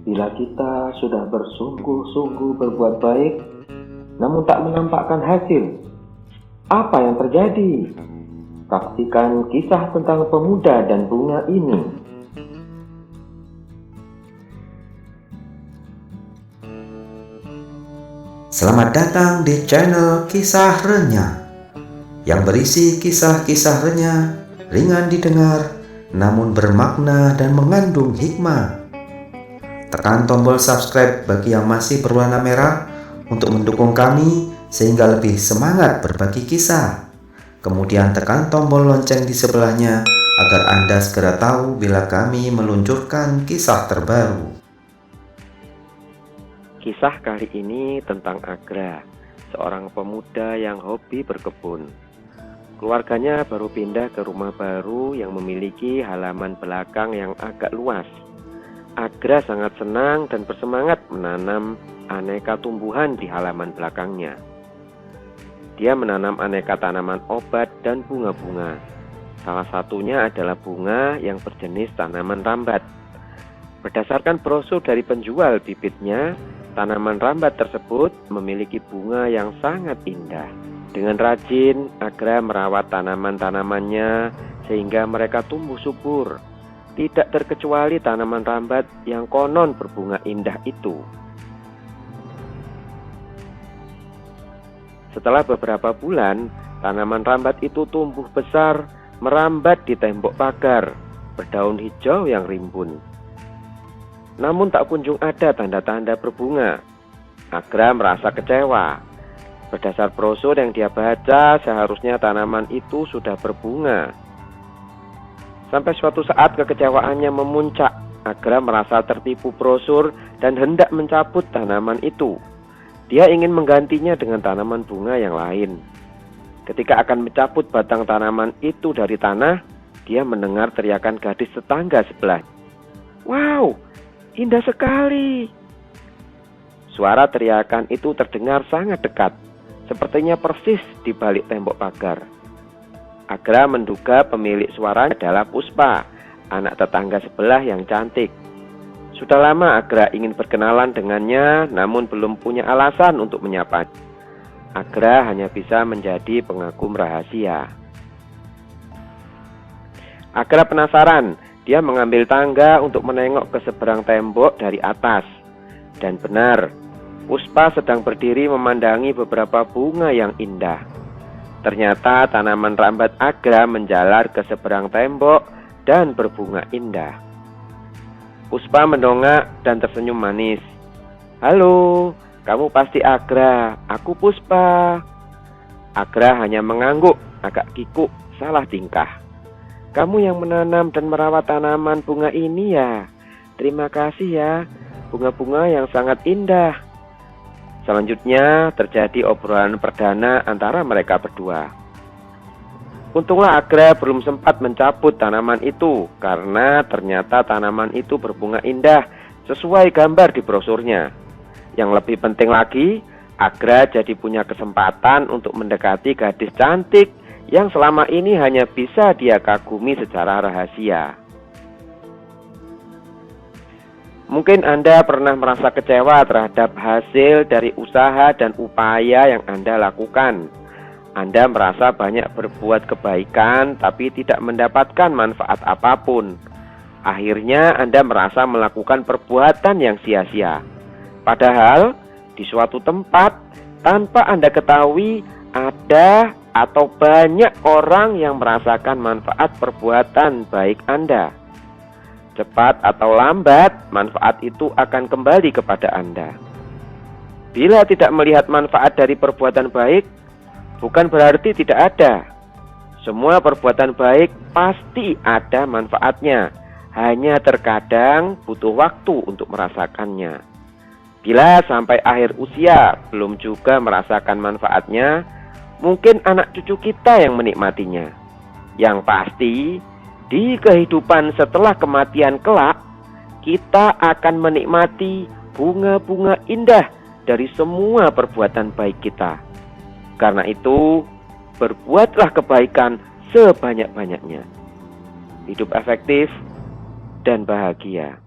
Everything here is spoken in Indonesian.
Bila kita sudah bersungguh-sungguh berbuat baik, namun tak menampakkan hasil, apa yang terjadi? Saksikan kisah tentang pemuda dan bunga ini. Selamat datang di channel Kisah Renyah yang berisi kisah-kisah renyah, ringan didengar, namun bermakna dan mengandung hikmah. Tekan tombol subscribe bagi yang masih berwarna merah untuk mendukung kami sehingga lebih semangat berbagi kisah. Kemudian tekan tombol lonceng di sebelahnya agar Anda segera tahu bila kami meluncurkan kisah terbaru. Kisah kali ini tentang Agra, seorang pemuda yang hobi berkebun. Keluarganya baru pindah ke rumah baru yang memiliki halaman belakang yang agak luas. Agra sangat senang dan bersemangat menanam aneka tumbuhan di halaman belakangnya. Dia menanam aneka tanaman obat dan bunga-bunga. Salah satunya adalah bunga yang berjenis tanaman rambat. Berdasarkan brosur dari penjual bibitnya, tanaman rambat tersebut memiliki bunga yang sangat indah. Dengan rajin, Agra merawat tanaman-tanamannya sehingga mereka tumbuh subur. Tidak terkecuali tanaman rambat yang konon berbunga indah itu. Setelah beberapa bulan, tanaman rambat itu tumbuh besar, merambat di tembok pagar, berdaun hijau yang rimbun. Namun tak kunjung ada tanda-tanda berbunga. Agra merasa kecewa. Berdasar brosur yang dia baca, seharusnya tanaman itu sudah berbunga. Sampai suatu saat kekecewaannya memuncak. Agra merasa tertipu brosur dan hendak mencabut tanaman itu. Dia ingin menggantinya dengan tanaman bunga yang lain. Ketika akan mencabut batang tanaman itu dari tanah, dia mendengar teriakan gadis tetangga sebelah. "Wow, indah sekali!" Suara teriakan itu terdengar sangat dekat, sepertinya persis di balik tembok pagar. Agra menduga pemilik suara adalah Puspa, anak tetangga sebelah yang cantik. Sudah lama Agra ingin berkenalan dengannya, namun belum punya alasan untuk menyapa. Agra hanya bisa menjadi pengagum rahasia. Agra penasaran, dia mengambil tangga untuk menengok ke seberang tembok dari atas. Dan benar, Puspa sedang berdiri memandangi beberapa bunga yang indah. Ternyata tanaman rambat Agra menjalar ke seberang tembok dan berbunga indah. Puspa mendongak dan tersenyum manis. "Halo, kamu pasti Agra, aku Puspa." Agra hanya mengangguk, agak kikuk, salah tingkah. "Kamu yang menanam dan merawat tanaman bunga ini ya? Terima kasih ya, bunga-bunga yang sangat indah." Selanjutnya terjadi obrolan perdana antara mereka berdua. Untunglah Agra belum sempat mencabut tanaman itu, karena ternyata tanaman itu berbunga indah sesuai gambar di brosurnya. Yang lebih penting lagi, Agra jadi punya kesempatan untuk mendekati gadis cantik yang selama ini hanya bisa dia kagumi secara rahasia. Mungkin Anda pernah merasa kecewa terhadap hasil dari usaha dan upaya yang Anda lakukan. Anda merasa banyak berbuat kebaikan tapi tidak mendapatkan manfaat apapun. Akhirnya Anda merasa melakukan perbuatan yang sia-sia. Padahal di suatu tempat tanpa Anda ketahui ada atau banyak orang yang merasakan manfaat perbuatan baik Anda. Cepat atau lambat, manfaat itu akan kembali kepada Anda. Bila tidak melihat manfaat dari perbuatan baik, bukan berarti tidak ada. Semua perbuatan baik pasti ada manfaatnya, hanya terkadang butuh waktu untuk merasakannya. Bila sampai akhir usia belum juga merasakan manfaatnya, mungkin anak cucu kita yang menikmatinya. Yang pasti, di kehidupan setelah kematian kelak, kita akan menikmati bunga-bunga indah dari semua perbuatan baik kita. Karena itu, berbuatlah kebaikan sebanyak-banyaknya. Hidup efektif dan bahagia.